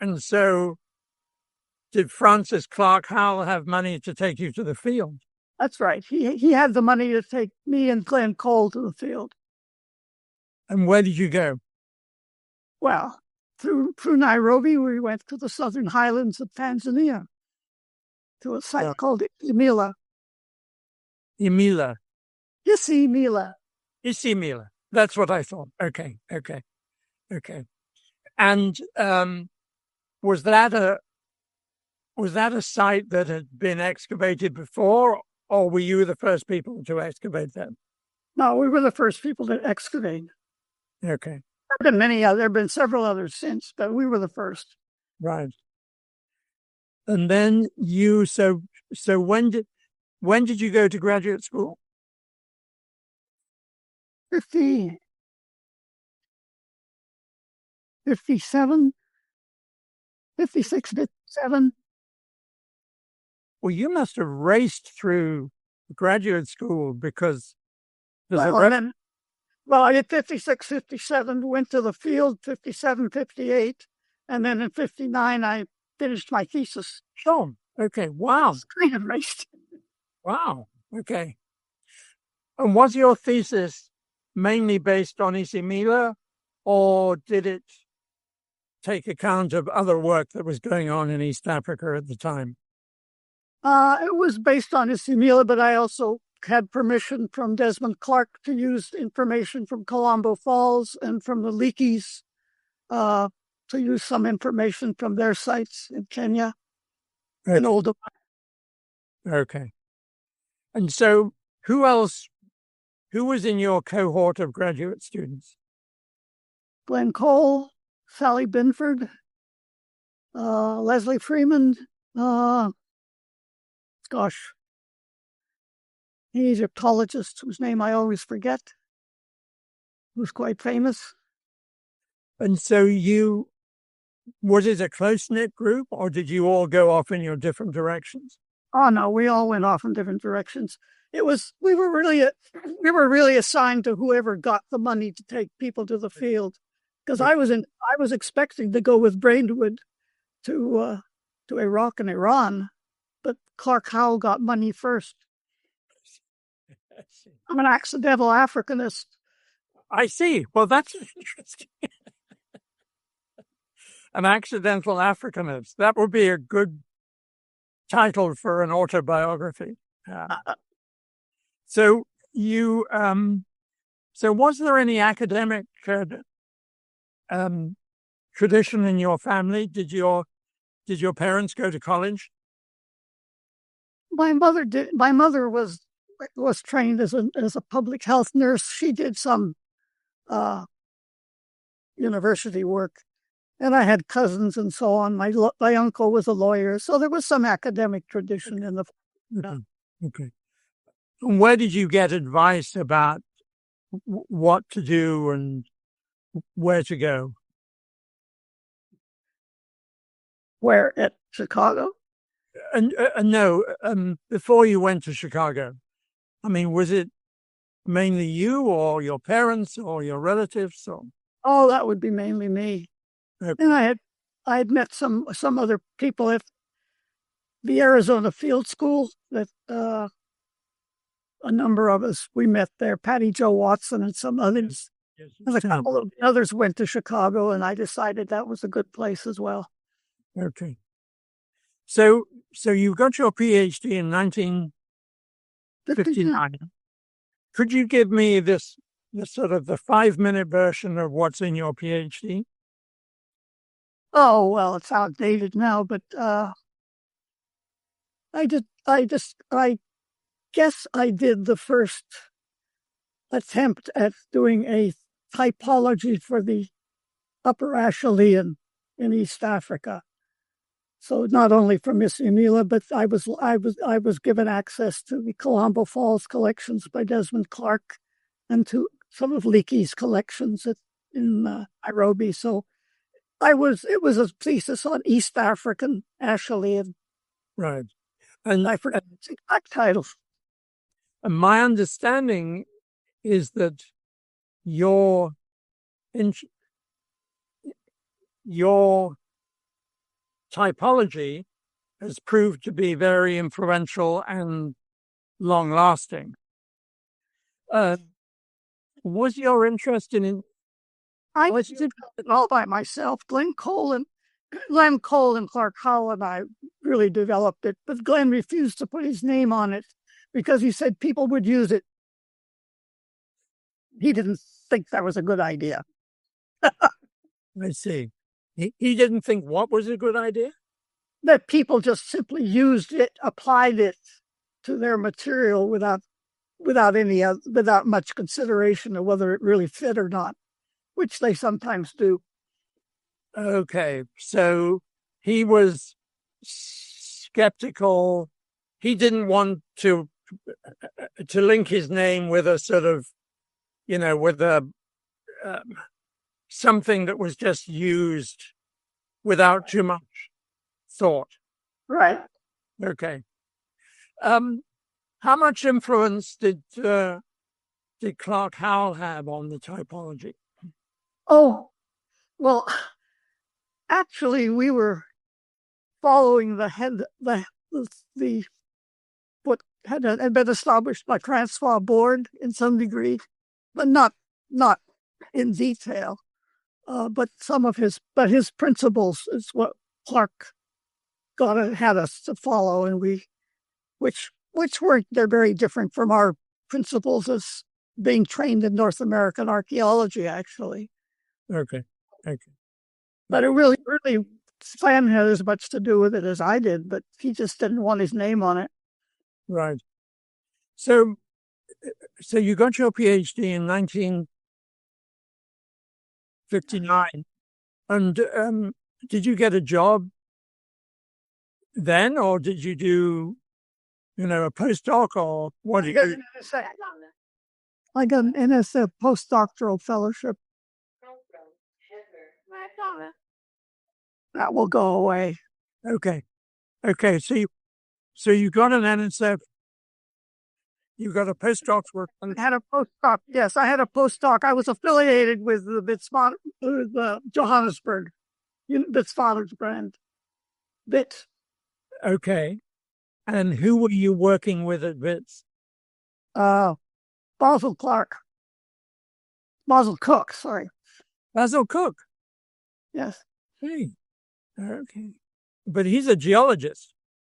And so did Francis Clark Howell have money to take you to the field? That's right. He had the money to take me and Glenn Cole to the field. And where did you go? Well, through Nairobi, we went to the southern highlands of Tanzania, to a site called Isimila. Isimila. Isimila. That's what I thought. Okay. And was that a site that had been excavated before, or were you the first people to excavate that? No, we were the first people to excavate. Okay. There have been several others since, but we were the first. Right. And then so when did you go to graduate school? 57, 56, 57. Well, you must have raced through graduate school because I did 56, 57, went to the field, 57, 58, and then in 59, I finished my thesis. Oh, okay. Wow. Kind of raced. Wow. Okay. And was your thesis mainly based on Isimila, or did it take account of other work that was going on in East Africa at the time? It was based on Isimila, but I also had permission from Desmond Clark to use information from Colombo Falls and from the Leakeys to use some information from their sites in Kenya and Olduvai. Okay. And so who was in your cohort of graduate students? Glenn Cole, Sally Binford, Leslie Freeman, an Egyptologist whose name I always forget, who's quite famous. And so was it a close-knit group, or did you all go off in your different directions? Oh no, we all went off in different directions. We were really assigned to whoever got the money to take people to the field, because I was expecting to go with Brainwood to Iraq and Iran, but Clark Howell got money first. I'm an accidental Africanist. I see. Well, that's interesting. An accidental Africanist. That would be a good title for an autobiography. So was there any academic tradition in your family? Did your parents go to college? My mother did. My mother was trained as a public health nurse. She did some university work, and I had cousins and so on. My uncle was a lawyer, so there was some academic tradition in the. Okay. And where did you get advice about what to do and where to go? Where, at Chicago? No, before you went to Chicago. I mean, was it mainly you or your parents or your relatives? Or? Oh, that would be mainly me. Okay. And I had met some other people at the Arizona Field School that a number of us, we met there, Patty Jo Watson and some others. Yes. A couple of others went to Chicago, and I decided that was a good place as well. Okay. So you got your PhD in 1959. Could you give me this sort of the 5-minute version of what's in your PhD? Oh, well, it's outdated now, but I guess I did the first attempt at doing a typology for the Upper Acheulean in East Africa. So not only from Isimila, but I was given access to the Colombo Falls collections by Desmond Clark and to some of Leakey's collections in Nairobi. So it was a thesis on East African Acheulean. Right. And I forgot its exact title. And my understanding is that your typology has proved to be very influential and long-lasting. Was your interest in... I did it all by myself. Glenn Cole and Clark Howell and I really developed it, but Glenn refused to put his name on it because he said people would use it. He didn't think that was a good idea. I see. He didn't think what was a good idea? That people just simply used it, applied it to their material without much consideration of whether it really fit or not, which they sometimes do. Okay, so he was skeptical. He didn't want to link his name with a sort of, with a something that was just used without too much thought. Right. Okay. How much influence did Clark Howell have on the typology? Oh, well, actually, we were following what had been established by Transvaal Board in some degree, but not in detail. But his principles is what Clark had us to follow, and which weren't, they're very different from our principles as being trained in North American archaeology, actually. Okay. But it really, Stan had as much to do with it as I did, but he just didn't want his name on it. Right. So you got your PhD in 1959, and did you get a job then, or did you do, a postdoc, or what did you... I got an NSF postdoctoral fellowship. That will go away. Okay. So you got an NSF. You got a postdoc work. I had a postdoc. Yes, I had a postdoc. I was affiliated with the Johannesburg, Witwatersrand. BIT. Okay. And who were you working with at BITS? Basil Cook, sorry. Basil Cook? Yes. Hey. Okay. But he's a geologist.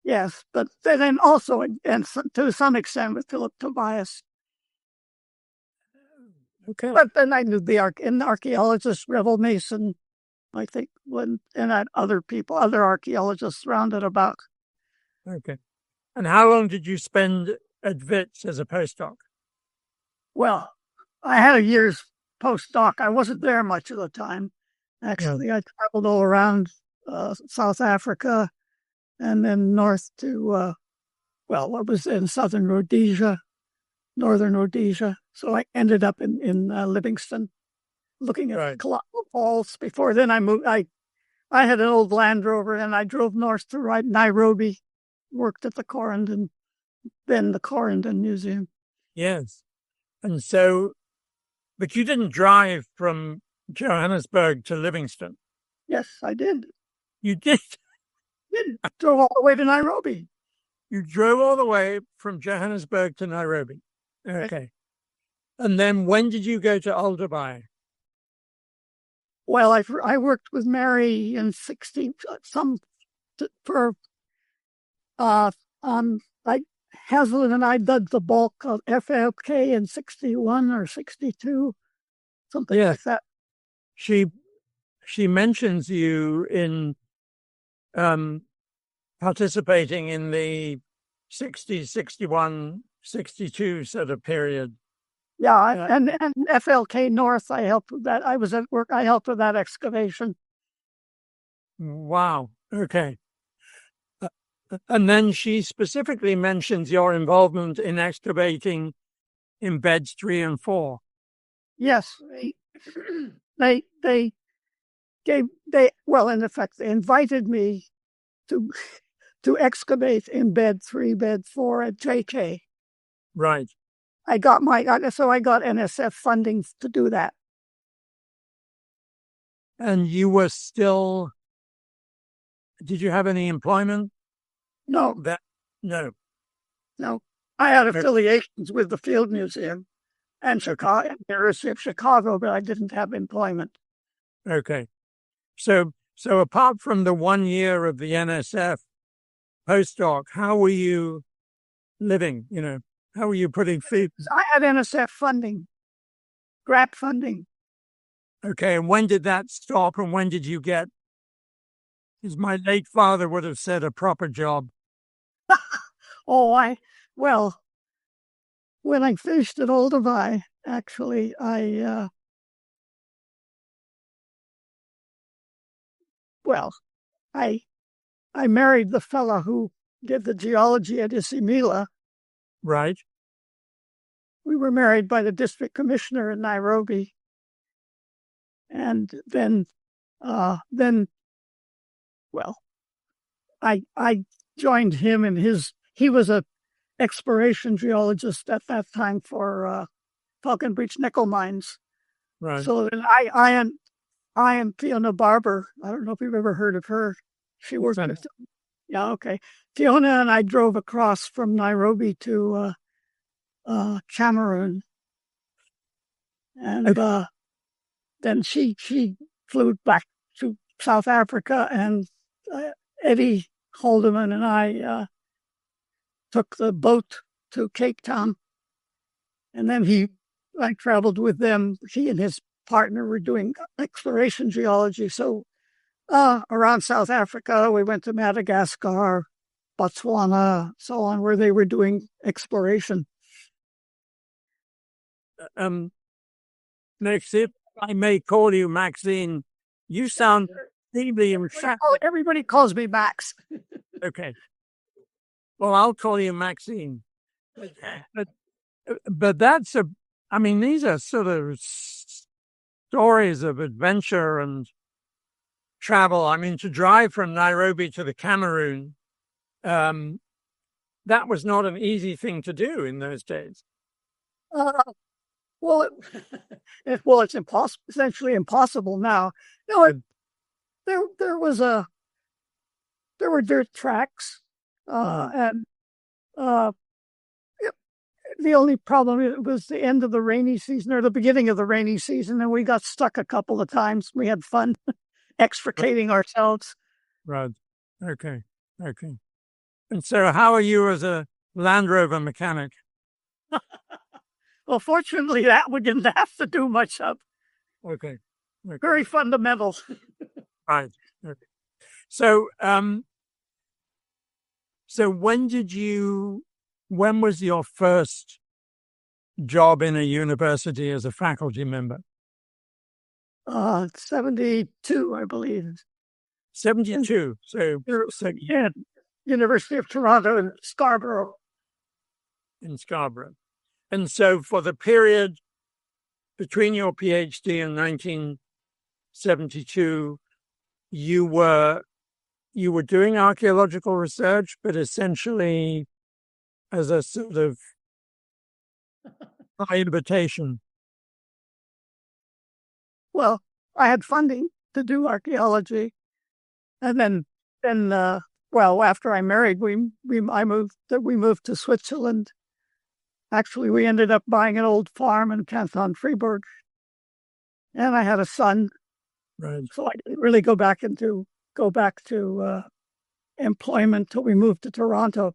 Yes, but then also, and to some extent, with Philip Tobias. Okay. But then I knew the archaeologist, Revel Mason, I think, and other archaeologists rounded about. Okay. And how long did you spend at WITS as a postdoc? Well, I had a year's postdoc. I wasn't there much of the time. Actually, yeah. I traveled all around South Africa and then north to, what was in southern Rhodesia, northern Rhodesia. So I ended up in Livingston looking at colossal falls. Before then, I moved. I had an old Land Rover and I drove north to Nairobi, worked at the Corendon Museum. Yes. And so, but you didn't drive from Johannesburg to Livingston. Yes, I did. You did? I drove all the way to Nairobi. You drove all the way from Johannesburg to Nairobi. Okay. And then when did you go to Alderby? Well, I worked with Mary in 60 for Haslett and I dug the bulk of FLK in 61 or 62, something like that. She mentions you in participating in the 60, 61, 62 sort of period. Yeah, and FLK North, I helped with that. I was at work. I helped with that excavation. Wow. Okay. And then she specifically mentions your involvement in excavating in beds 3 and 4. Yes, in effect, they invited me to excavate in bed 3, bed 4 at JK. Right. I got NSF funding to do that. And you were still did you have any employment? No, No. I had affiliations with the Field Museum and Chicago, University of Chicago, but I didn't have employment. Okay. So apart from the 1 year of the NSF postdoc, how were you living? How were you putting food? I had NSF funding, GRAP funding. Okay. And when did that stop? And when did you get, as my late father would have said, a proper job? Well, when I finished at Olduvai, actually, I married the fella who did the geology at Isimila. Right. We were married by the district commissioner in Nairobi. And then, I joined him in he was a exploration geologist at that time for Falcon Beach nickel mines. Right. So then I and Fiona Barber, I don't know if you've ever heard of her. She worked with, yeah, okay. Fiona and I drove across from Nairobi to Cameroon. And then she flew back to South Africa, and Eddie Haldeman and I took the boat to Cape Town. And then I traveled with them. He and his partner were doing exploration geology. So around South Africa, we went to Madagascar, Botswana, so on, where they were doing exploration. Next, if I may call you Maxine, you sound deeply everybody calls me Max. Okay. Well, I'll call you Maxine. But these are sort of stories of adventure and travel. I mean, to drive from Nairobi to the Cameroon, that was not an easy thing to do in those days. It's impossible. Essentially impossible now. No, there were dirt tracks, and the only problem was the end of the rainy season or the beginning of the rainy season, and we got stuck a couple of times. We had fun extricating ourselves. Right. Okay. And so, how are you as a Land Rover mechanic? Well, fortunately, that we didn't have to do much of. Okay. Very fundamental. Right. Okay. So, when was your first job in a university as a faculty member? 72, I believe. 72. So yeah, University of Toronto in Scarborough. And so for the period between your PhD and 1972, you were doing archaeological research, but essentially as a sort of by invitation. Well, I had funding to do archaeology, and then after I married, we moved to Switzerland. Actually, we ended up buying an old farm in Canton Fribourg, and I had a son. Right. So I didn't really go back to employment till we moved to Toronto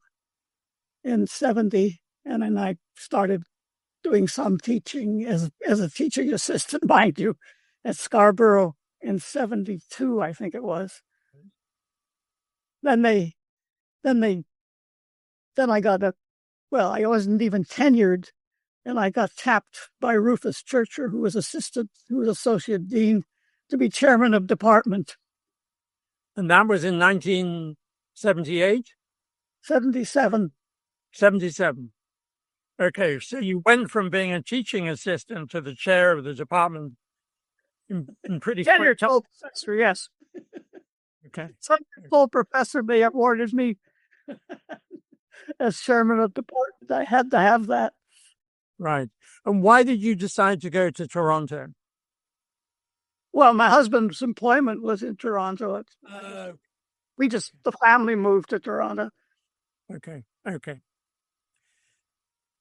in 70, and then I started doing some teaching as a teaching assistant, mind you, at Scarborough in 72, I think it was. Then I got I wasn't even tenured, and I got tapped by Rufus Churcher, who was associate dean, to be chairman of department. And that was in 1978? 77. 77. Okay, so you went from being a teaching assistant to the chair of the department in pretty quick time. Professor, yes. Okay. Some full professor, they awarded me as chairman of the board. I had to have that. Right. And why did you decide to go to Toronto? Well, my husband's employment was in Toronto. The family moved to Toronto. Okay.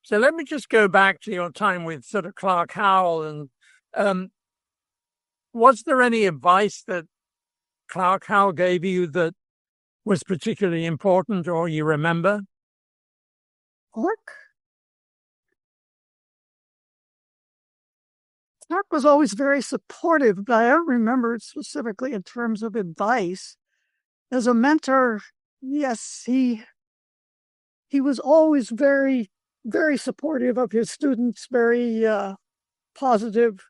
So let me just go back to your time with sort of Clark Howell. And was there any advice that Clark Howell gave you that was particularly important or you remember? Clark was always very supportive, but I don't remember it specifically in terms of advice. As a mentor, yes, he was always very, very supportive of his students, very positive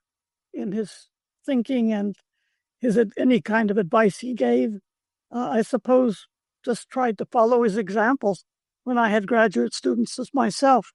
in his thinking and any kind of advice he gave. I suppose just tried to follow his examples when I had graduate students as myself.